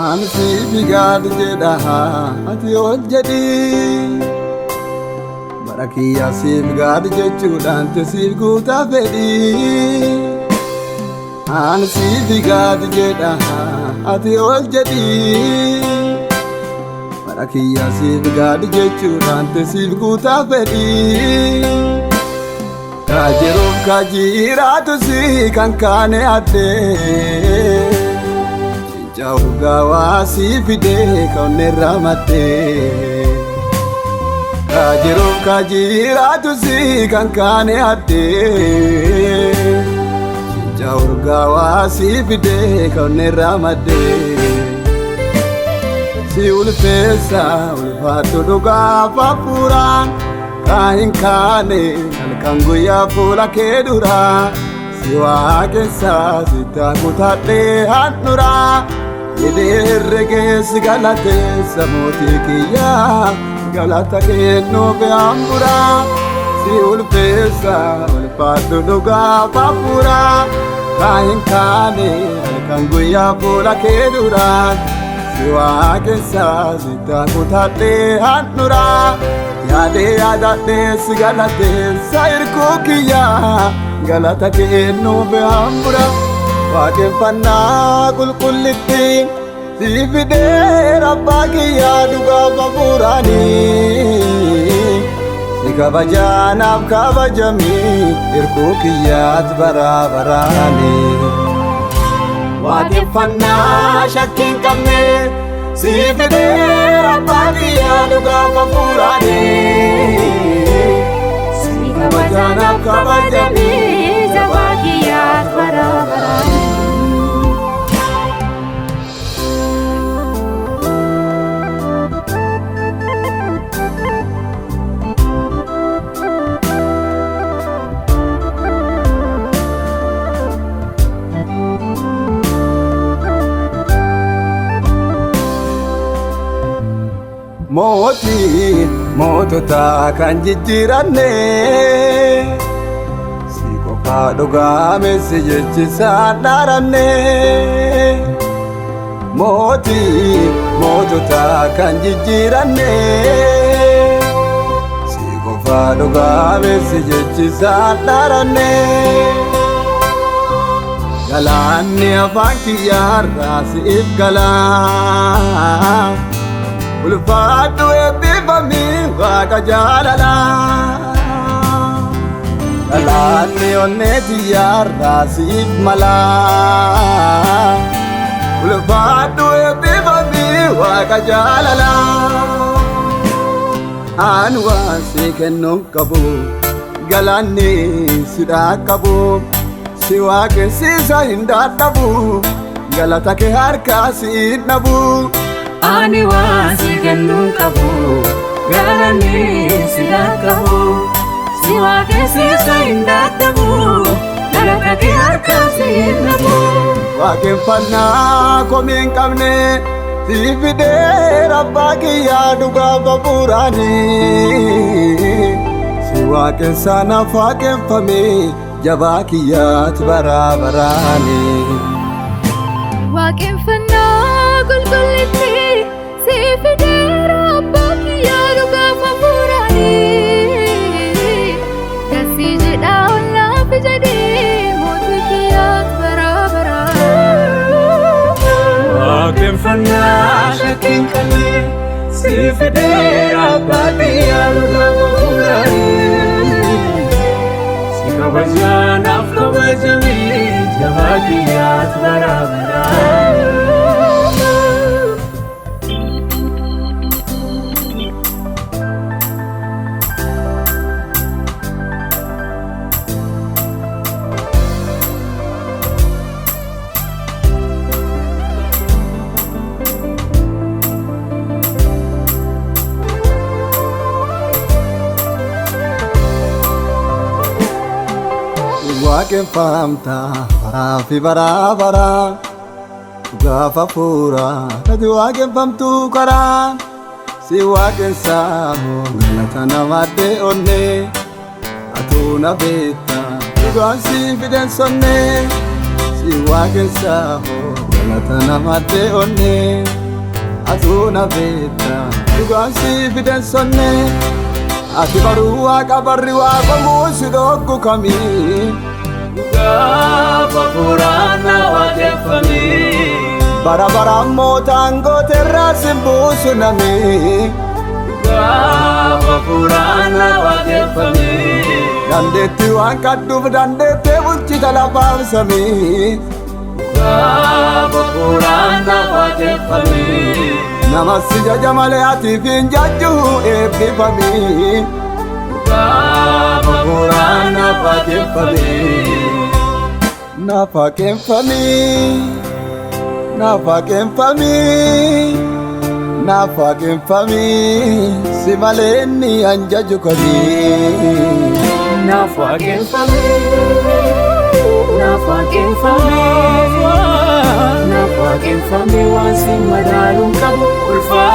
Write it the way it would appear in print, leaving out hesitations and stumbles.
Ansi bigaad jedha ati ol jedhi Barakiya si bigaad jechuudhaan siif guutaa fedhi Ansi bigaad jedha ati ol jedhi Barakiya si bigaad jechuudhaan siif guutaa fedhi Kaajiruuf kaajiraatu si kan kaane addee Jaugawa si fide kaune ramate Kajiru kajiratu si kankane ate Jaugawa si fide kaune ramate Si ulfesa ulfatu duga papuran Kain kane alkanguya pula kedura Siwa kesa sita kutate hanura Yederge sigalate samoti kiya galata ke no be ambura si ulpesa ulpatu duga papura kain kane kanguya pula kedura siwa kesa sita kutate hanura yade adate sigalate sair ko kiya galata ke no be ambura Waqin fanna qulqullittii si fidee rabbaa kiyyaa dhugaa babuuraanii si kabajaanaaf kabajamii hirkuu kiyyaat baraa baraanii Waqin fanna shakkiin qabne si fidee rabbaa kiyyaa dhugaa babuuraanii si kabajaanaaf kabajamii hirkuu kiyyaat baraa baraanii Moti motota kan jijjiiranne si qofa dhugaame si jechisaan dhaaramne Moti motota kan jijjiiranne si qofa dhugaame si jechisaan dhaaramne Galaanni afaan kiyyaarraa siif galaa Ulfaatu eebbifamii waaqa jaalala Galaanni onnee xiyyaarraa siif mala Ulfaatu eebbifamii waaqa jaalala Aan waan si kennuun qabu galaanni sidhaa qabu Si waaqessiisa hin dadhabu galata kee harkaa si hin dhabu Ani waan si kennuun qabu galani sidhaa qabu Si waaqessiisa hin dadhabu galata kee harkaa si hin dhabu Waaqeffannaa komii hin qabne si fidee rabbaa kiyyaa dhugaa babuuraanii Si waaqessaa naaf waaqeffamee jabaa kiyyaat baraa baraanii Waaqeffannaa qulqullittii si fidee rabbaa kiyyaa dhugaa babuuraanii Dasii jedhaa ollaaf jedhee mootii kiyyaat baraa baraanii Waaqeffannaa shakkiin qabne si fidee rabbaa kiyyaa dhugaa babuuraanii Si kabajaanaaf kabajamee jabaa kiyyaat baraa baraanii Waaqeffamta baraa fi baraa baraa Gaafa fuuraa ati waaqeffamtuu karaa si waaqessaa galata namaddee onnee atuu na beekta dhugaan si fiden sonnee si waaqessaa galata namaddee onnee atuu na beekta dhugaan si fiden sonnee ati baruu waaqa barri waaqamuu si dhoggu kamii gaafa fuuraa na waaqeffamii bara baraan mootaan gooterraa simbuusu namii gaafa fuuraa na waaqeffamii dandeetti waan kadduuf dandeettee bulchita lafaaf samii gaafa fuuraa na waaqeffamii nama si jaja malee atiif hin jajju eebbifamii gaafa fuuraa na waaqeffamii naaf waaqeffamii naaf waaqeffamii naaf waaqeffamii si malee inni anjaju kamii naaf waaqeffamii naaf waaqeffamii naaf waaqeffamii waan si madaaluun qabu ulfaa